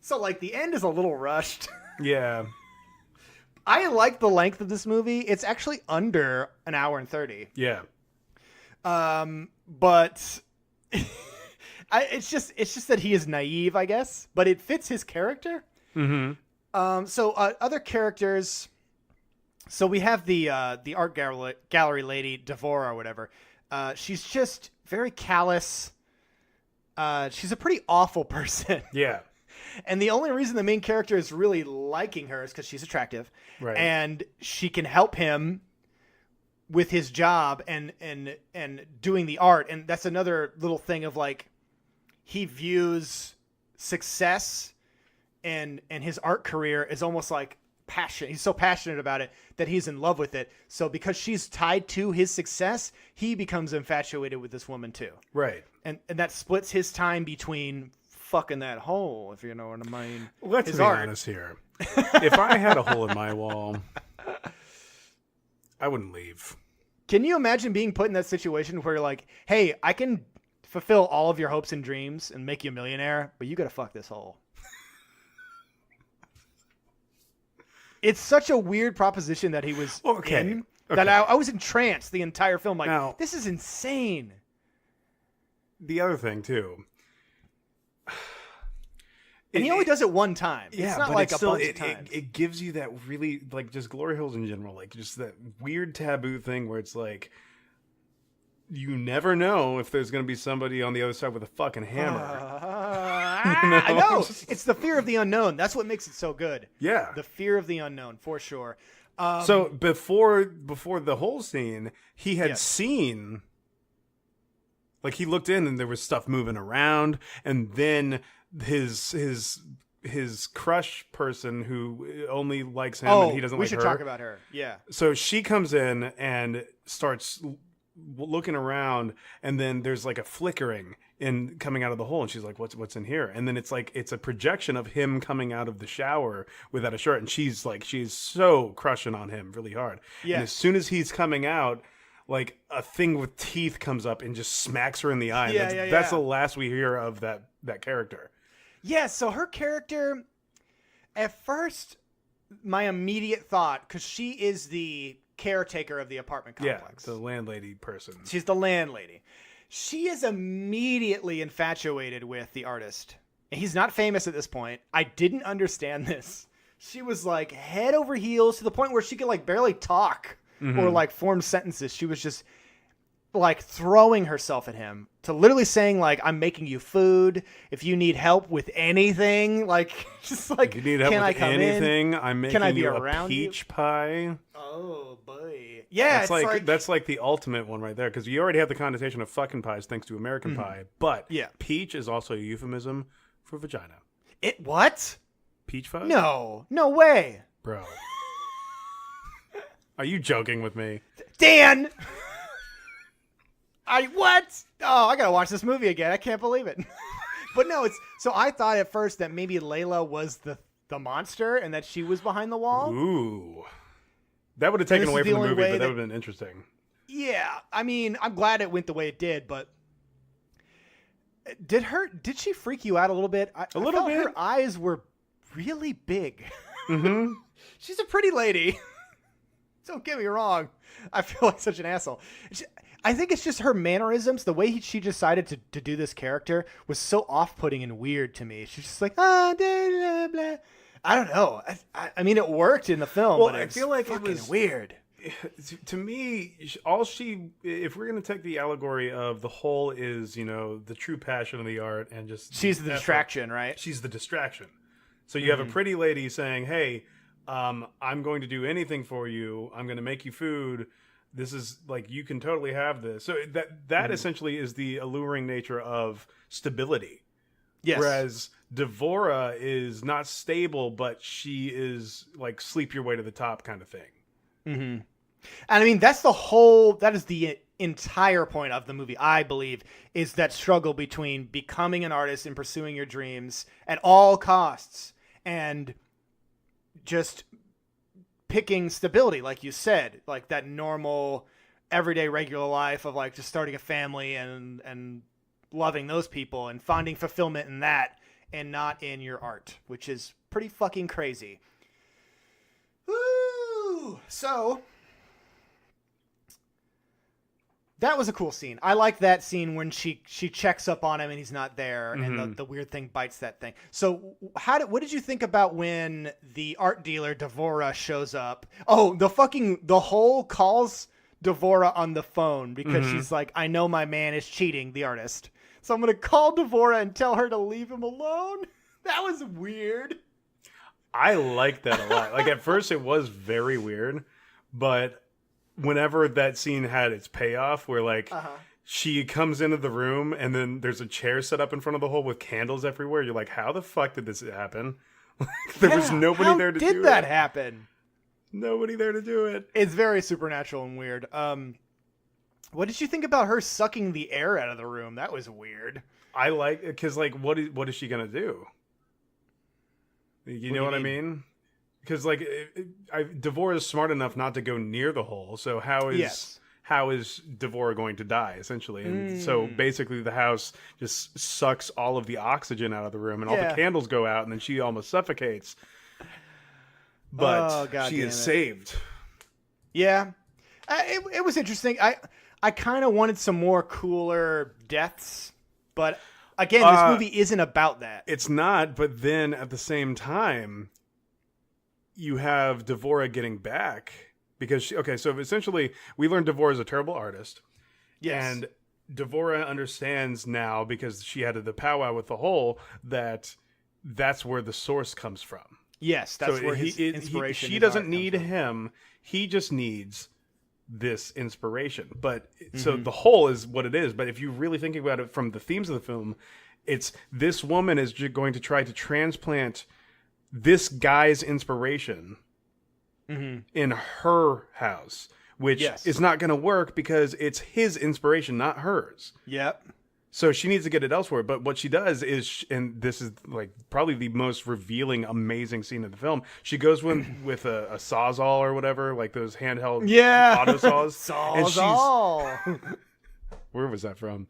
so like the end is a little rushed. Yeah. I like the length of this movie. It's actually under an hour and 30. Yeah. But it's just that he is naive, I guess, but it fits his character. Mm-hmm. So other characters. So we have the art gallery lady, Devora or whatever. She's just very callous. She's a pretty awful person. Yeah. And the only reason the main character is really liking her is because she's attractive. Right. And she can help him with his job and doing the art. And that's another little thing of like, he views success and his art career is almost like passion. He's so passionate about it that he's in love with it. So because she's tied to his success, he becomes infatuated with this woman too. Right. And that splits his time between fucking that hole, if you know what I mean. Let's be honest here. If I had a hole in my wall, I wouldn't leave. Can you imagine being put in that situation where you're like, hey, I can fulfill all of your hopes and dreams and make you a millionaire, but you got to fuck this hole. It's such a weird proposition that he was in that I was entranced the entire film. Like, now, this is insane. The other thing, too. And he only does it one time. It's not like a bunch of times. It gives you that really, like, just glory holes in general, like, just that weird taboo thing where it's like, you never know if there's going to be somebody on the other side with a fucking hammer. I know. It's the fear of the unknown. That's what makes it so good. Yeah. The fear of the unknown, for sure. So before the whole scene, he had seen, like, he looked in and there was stuff moving around, and then his crush person who only likes him and he doesn't like her. We should talk about her. Yeah. So she comes in and starts looking around, and then there's like a flickering in coming out of the hole, and she's like, what's in here? And then it's like it's a projection of him coming out of the shower without a shirt, and she's so crushing on him really hard. Yeah. And as soon as he's coming out, like a thing with teeth comes up and just smacks her in the eye. That's the last we hear of that character. Yeah, so her character, at first, my immediate thought, because she is the caretaker of the apartment complex. Yeah, the landlady person. She's the landlady. She is immediately infatuated with the artist. And he's not famous at this point. I didn't understand this. She was like head over heels to the point where she could like barely talk or like form sentences. She was just like throwing herself at him to literally saying like, I'm making you food. If you need help with anything, like just like, if you need help can with I come anything, in? I'm making can I be you around a peach pie. Oh boy. Yeah. That's like the ultimate one right there. Cause you already have the connotation of fucking pies thanks to American Pie, but peach is also a euphemism for vagina. It what? Peach fuzz? No way. Bro. Are you joking with me? Dan! What? Oh, I gotta watch this movie again. I can't believe it. But no, so I thought at first that maybe Layla was the monster and that she was behind the wall. Ooh. That would have taken away from the movie, but that would have been interesting. Yeah. I mean, I'm glad it went the way it did, but did she freak you out a little bit? A little bit. Her eyes were really big. Mm-hmm. She's a pretty lady. Don't get me wrong. I feel like such an asshole. I think it's just her mannerisms. The way she decided to do this character was so off-putting and weird to me. She's just like, blah, blah, blah. I don't know. I mean, it worked in the film, but I feel like it was weird. To me, if we're going to take the allegory of the whole is, the true passion of the art and just... She's the distraction, right? She's the distraction. So you have a pretty lady saying, hey, I'm going to do anything for you. I'm going to make you food. This is like, you can totally have this. So that essentially is the alluring nature of stability. Yes. Whereas Devora is not stable, but she is like sleep your way to the top kind of thing. Mm-hmm. And I mean, that is the entire point of the movie, I believe, is that struggle between becoming an artist and pursuing your dreams at all costs and just picking stability, like you said, like that normal, everyday, regular life of like just starting a family and loving those people and finding fulfillment in that and not in your art, which is pretty fucking crazy. Woo! So that was a cool scene. I like that scene when she checks up on him and he's not there, and the weird thing bites that thing. So what did you think about when the art dealer Devora shows up? Oh, the whole calls Devora on the phone because she's like, I know my man is cheating, the artist. So I'm going to call Devora and tell her to leave him alone. That was weird. I liked that a lot. Like at first it was very weird, but whenever that scene had its payoff where like she comes into the room and then there's a chair set up in front of the hole with candles everywhere, you're like, how the fuck did this happen? There was nobody there to do it. How did that happen? Nobody there to do it. It's very supernatural and weird. What did you think about her sucking the air out of the room? That was weird. I like, because like, what is she gonna do? You know what I mean? Because like, Devora is smart enough not to go near the hole. So how how is Devora going to die, essentially? And so basically the house just sucks all of the oxygen out of the room, and all the candles go out, and then she almost suffocates. But she is saved. Yeah. It was interesting. I kind of wanted some more cooler deaths, but again, this movie isn't about that. It's not, but then at the same time, you have Devora getting back. Because, so essentially, we learned Devora is a terrible artist. Yes. And Devora understands now, because she had the powwow with the hole, that's where the source comes from. Yes, that's where his inspiration she doesn't need him. He just needs this inspiration. But so the hole is what it is. But if you're really thinking about it from the themes of the film, it's this woman is going to try to transplant this guy's inspiration in her house, which is not going to work because it's his inspiration, not hers. Yep. So she needs to get it elsewhere. But what she does is, and this is like probably the most revealing, amazing scene of the film. She goes with a sawzall or whatever, like those handheld auto saws. Sawzall. Where was that from?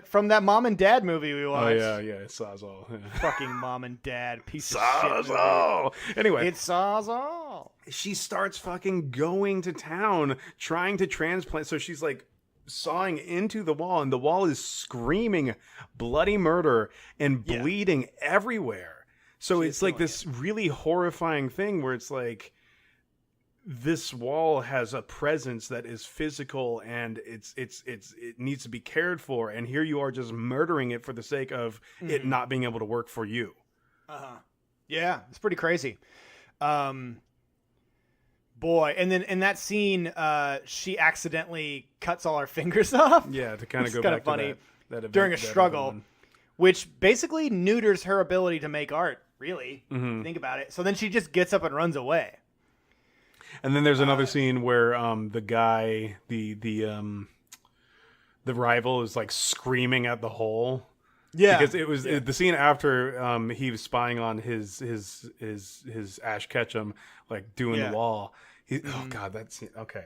From that Mom and Dad movie we watched. Oh yeah, it's Sawzall. Yeah. Fucking Mom and Dad piece of Sawzall. shit. Anyway, it's Sawzall. She starts fucking going to town trying to transplant. So she's like sawing into the wall, and the wall is screaming bloody murder and bleeding everywhere. So it's like this really horrifying thing where it's like, this wall has a presence that is physical, and it needs to be cared for, and here you are just murdering it for the sake of it not being able to work for you. Yeah, it's pretty crazy. Boy, and then in that scene, she accidentally cuts all her fingers off. Yeah, to kind of go back to that event, during a struggle, which basically neuters her ability to make art. Really, think about it. So then she just gets up and runs away. And then there's another scene where the guy, the rival, is like screaming at the hole. Yeah, because it was the scene after he was spying on his Ash Ketchum, like doing the wall. Oh god, that scene. Okay,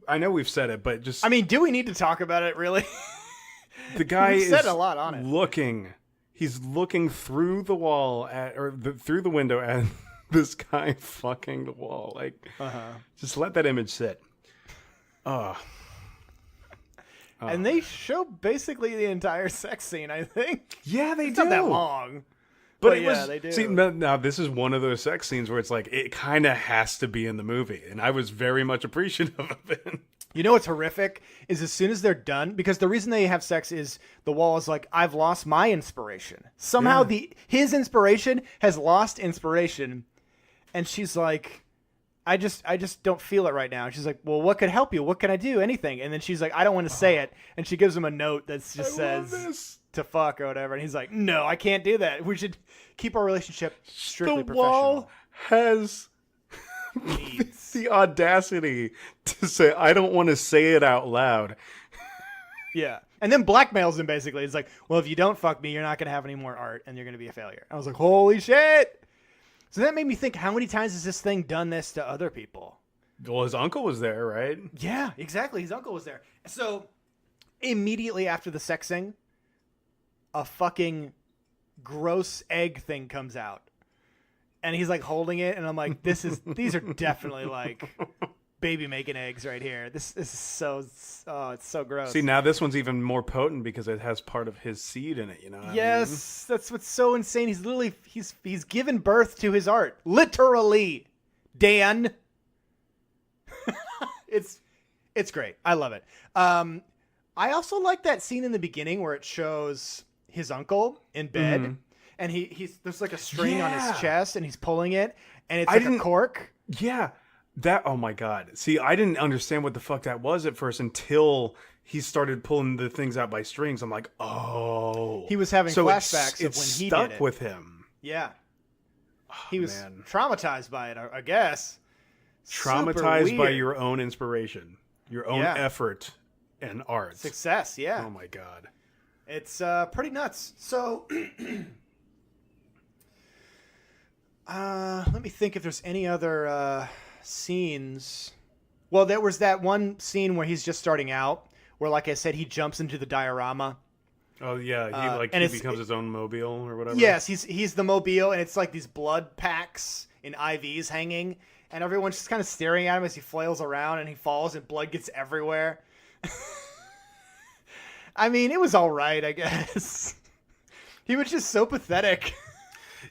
I know we've said it, but just do we need to talk about it? Really, the guy is said a lot on it. He's looking through the wall through the window at this guy fucking the wall. Like, just let that image sit. And they show basically the entire sex scene, I think. Yeah, they do. It's not that long. But it was, they do. See, now this is one of those sex scenes where it's like, it kind of has to be in the movie. And I was very much appreciative of it. You know what's horrific is as soon as they're done, because the reason they have sex is the wall is like, I've lost my inspiration. Somehow his inspiration has lost inspiration. And she's like, I just don't feel it right now. And she's like, well, what could help you? What can I do? Anything. And then she's like, I don't want to say it. And she gives him a note that just says to fuck or whatever. And he's like, no, I can't do that. We should keep our relationship strictly professional. The wall has the audacity to say, I don't want to say it out loud. Yeah. And then blackmails him basically. It's like, well, if you don't fuck me, you're not going to have any more art and you're going to be a failure. I was like, holy shit. So that made me think, how many times has this thing done this to other people? Well, his uncle was there, right? Yeah, exactly. His uncle was there. So immediately after the sex thing, a fucking gross egg thing comes out. And he's like holding it. And I'm like, these are definitely like baby making eggs right here. This is so, it's so gross. See, now this one's even more potent because it has part of his seed in it, you know? Yes, that's what's so insane. He's literally, he's given birth to his art. Literally, Dan. It's great. I love it. I also like that scene in the beginning where it shows his uncle in bed, and there's like a string on his chest, and he's pulling it, and it's like a cork. Yeah. Oh my god. See, I didn't understand what the fuck that was at first until he started pulling the things out by strings. I'm like, oh. He was having flashbacks of when he stuck did it. with him. Yeah. He was traumatized by it, I guess. Traumatized by your own inspiration, your own effort and art. Success, yeah. Oh my god. It's pretty nuts. So let me think if there's any other scenes. Well, there was that one scene where he's just starting out, where, like I said, he jumps into the diorama. Oh yeah, he becomes his own mobile or whatever. Yes, he's the mobile, and it's like these blood packs in IVs hanging, and everyone's just kind of staring at him as he flails around, and he falls, and blood gets everywhere. I mean, it was all right, I guess. He was just so pathetic.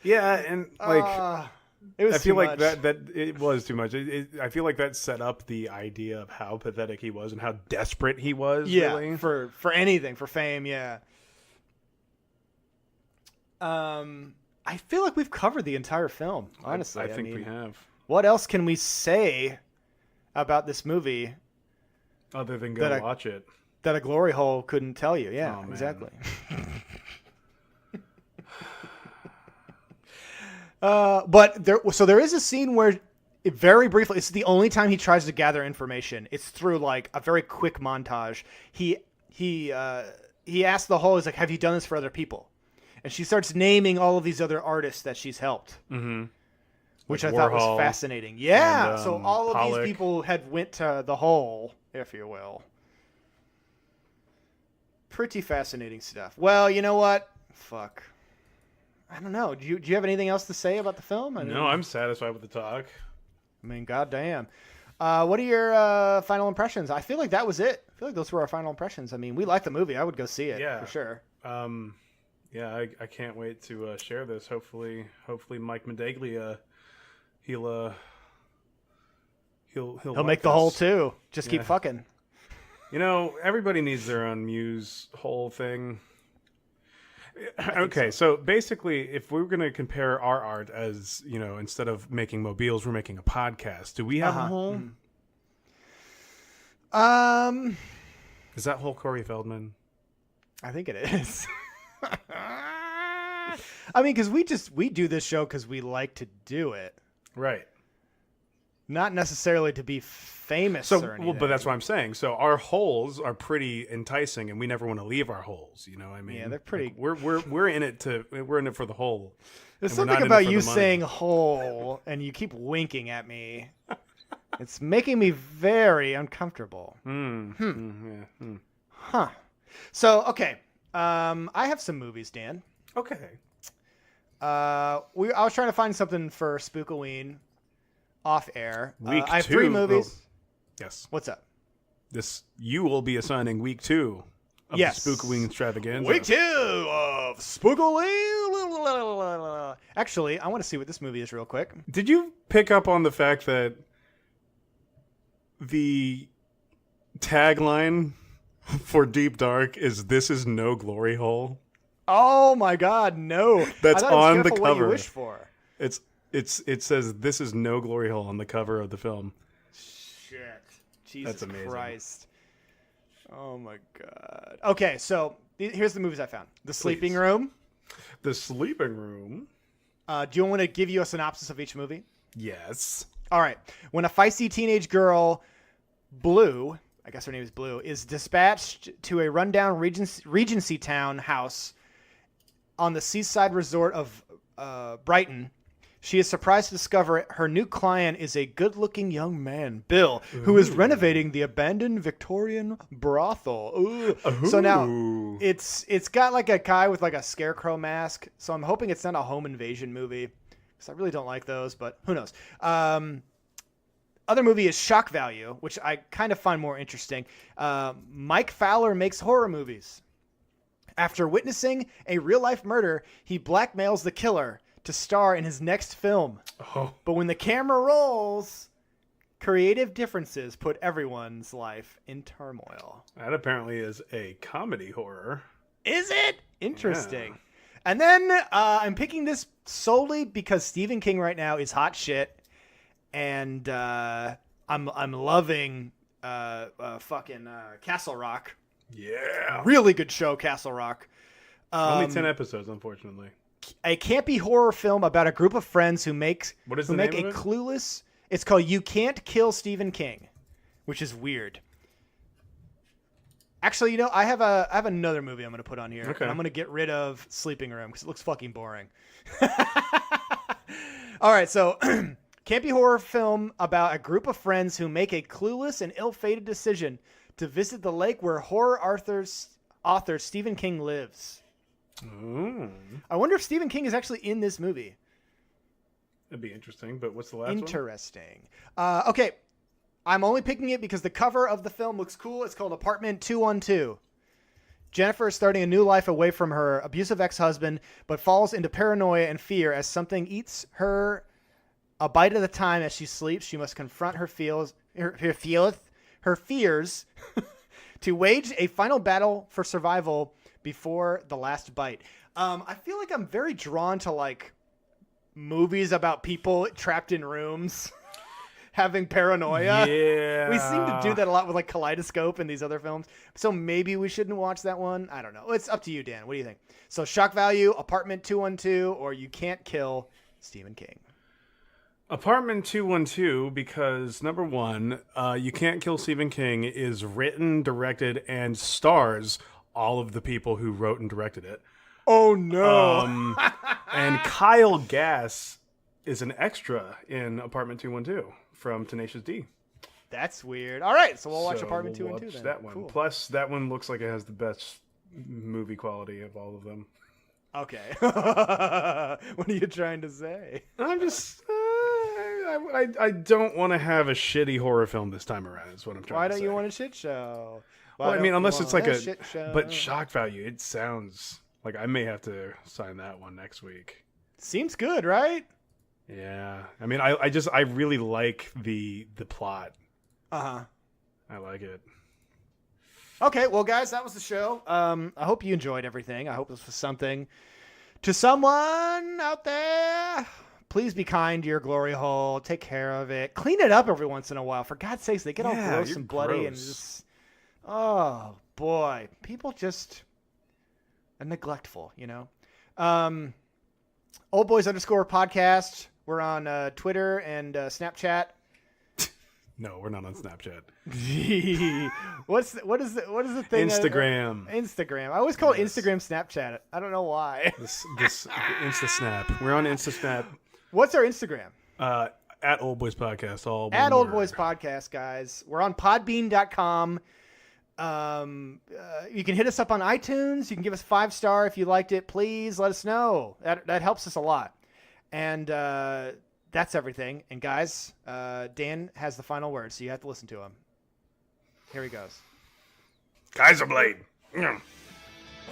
Yeah, and like. It was I feel too like much. that it was too much. I feel like that set up the idea of how pathetic he was and how desperate he was. Yeah, really. for anything, for fame. Yeah. I feel like we've covered the entire film. Honestly, I think we have. What else can we say about this movie Other than go watch it. that a glory hole couldn't tell you? Yeah, Oh, man. exactly. But there is a scene where very briefly, it's the only time he tries to gather information. It's through like a very quick montage. He asks the hole, he's like, have you done this for other people? And she starts naming all of these other artists that she's helped. Mm-hmm. Which like I thought Warhol was fascinating. Yeah. and, So all of Pollock. these people had went to the hole, if you will. Pretty fascinating stuff. Well, you know what? Fuck. I don't know. Do you have anything else to say about the film? No, I'm satisfied with the talk. I mean, goddamn. What are your final impressions? I feel like that was it. I feel like those were our final impressions. I mean, we like the movie. I would go see it for sure. Yeah, I can't wait to share this. Hopefully Mike Medaglia, he'll make the hole too. Just keep fucking. You know, everybody needs their own Muse hole thing. Okay, so basically, if we're going to compare our art as, you know, instead of making mobiles, we're making a podcast. Do we have a hole? Is that hole Corey Feldman? I think it is. I mean, because we do this show because we like to do it, Right. not necessarily to be famous. or anything. But that's what I'm saying. So our holes are pretty enticing, and we never want to leave our holes. You know what I mean? Yeah, they're pretty. Like, we're in it for the hole. There's and we're something not in it about for you the money. saying "hole" and you keep winking at me. It's making me very uncomfortable. Huh. So okay, I have some movies, Dan. Okay. I was trying to find something for Spookoween off air. Week I have 2. 3 movies. Oh, yes. What's up? You will be assigning week 2 of the Spookoween extravaganza. Week 2 of Spookoween. Actually, I want to see what this movie is real quick. Did you pick up on the fact that the tagline for Deep Dark is "This is no glory hole"? Oh my God, no! That's I thought it was on the careful what you cover. wish for. It says "This is no glory hole" on the cover of the film. Shit. Jesus That's amazing. Christ. Oh my God. Okay, so here's the movies I found. The Sleeping Please. Room. The Sleeping Room. Do you want to give you a synopsis of each movie? Yes. All right. When a feisty teenage girl, Blue, I guess her name is Blue, is dispatched to a rundown Regency town house on the seaside resort of Brighton, she is surprised to discover her new client is a good-looking young man, Bill, who is renovating the abandoned Victorian brothel. Ooh. So now it's got like a guy with like a scarecrow mask. So I'm hoping it's not a home invasion movie because I really don't like those, but who knows? Other movie is Shock Value, which I kind of find more interesting. Mike Fowler makes horror movies. After witnessing a real-life murder, he blackmails the killer to star in his next film. Oh. But when the camera rolls, creative differences put everyone's life in turmoil. That apparently is a comedy horror. Is it? Interesting. Yeah. And then I'm picking this solely because Stephen King right now is hot shit. And I'm loving fucking Castle Rock. Yeah. Really good show, Castle Rock. Only 10 episodes, unfortunately. A campy horror film about a group of friends who make What is the name of it? Clueless. It's called You Can't Kill Stephen King, which is weird. Actually, you know, I have another movie I'm going to put on here. Okay. And I'm going to get rid of Sleeping Room because it looks fucking boring. All right, so Campy horror film about a group of friends who make a clueless and ill-fated decision to visit the lake where horror author Stephen King lives. Ooh. I wonder if Stephen King is actually in this movie. That'd be interesting, but what's the last one? Interesting. Okay, I'm only picking it because the cover of the film looks cool. It's called Apartment 212. Jennifer is starting a new life away from her abusive ex-husband, but falls into paranoia and fear as something eats her a bite at a time as she sleeps. She must confront her fears to wage a final battle for survival before the last bite. I feel like I'm very drawn to like movies about people trapped in rooms having paranoia. Yeah. We seem to do that a lot with like Kaleidoscope and these other films. So maybe we shouldn't watch that one. I don't know. It's up to you, Dan. What do you think? So shock value, Apartment 212, or You Can't Kill Stephen King. Apartment 212, because number one, You Can't Kill Stephen King is written, directed, and stars all of the people who wrote and directed it. Oh no. And Kyle Gass is an extra in Apartment 212 from Tenacious D. That's weird. All right, so we'll watch Apartment 212 then. That one. Cool. Plus, that one looks like it has the best movie quality of all of them. Okay. What are you trying to say? I'm just... I don't want to have a shitty horror film this time around, is what I'm trying Why to say. don't you want a shit show? Well, I mean, unless it's like a... shit show? But shock value, it sounds like I may have to sign that one next week. Seems good, right? Yeah. I mean, I really like the plot. Uh-huh. I like it. Okay, well, guys, that was the show. I hope you enjoyed everything. I hope this was something to someone out there. Please be kind to your glory hole. Take care of it. Clean it up every once in a while. For God's sakes, they get all gross and bloody and just... Oh, boy. People just are neglectful, you know? Oldboys_podcast. We're on Twitter and Snapchat. No, we're not on Snapchat. What is the thing? Instagram. Instagram. I always call it Instagram Snapchat. I don't know why. This Insta Snap. We're on Insta Snap. What's our Instagram? At Old Boys Podcast. All At one Old word. Boys Podcast, guys. We're on Podbean.com. You can hit us up on iTunes. You can give us 5-star if you liked it. Please let us know. That helps us a lot. And that's everything. And guys, Dan has the final word, so you have to listen to him. Here he goes. Kaiserblade.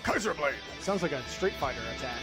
Kaiserblade. Sounds like a Street Fighter attack.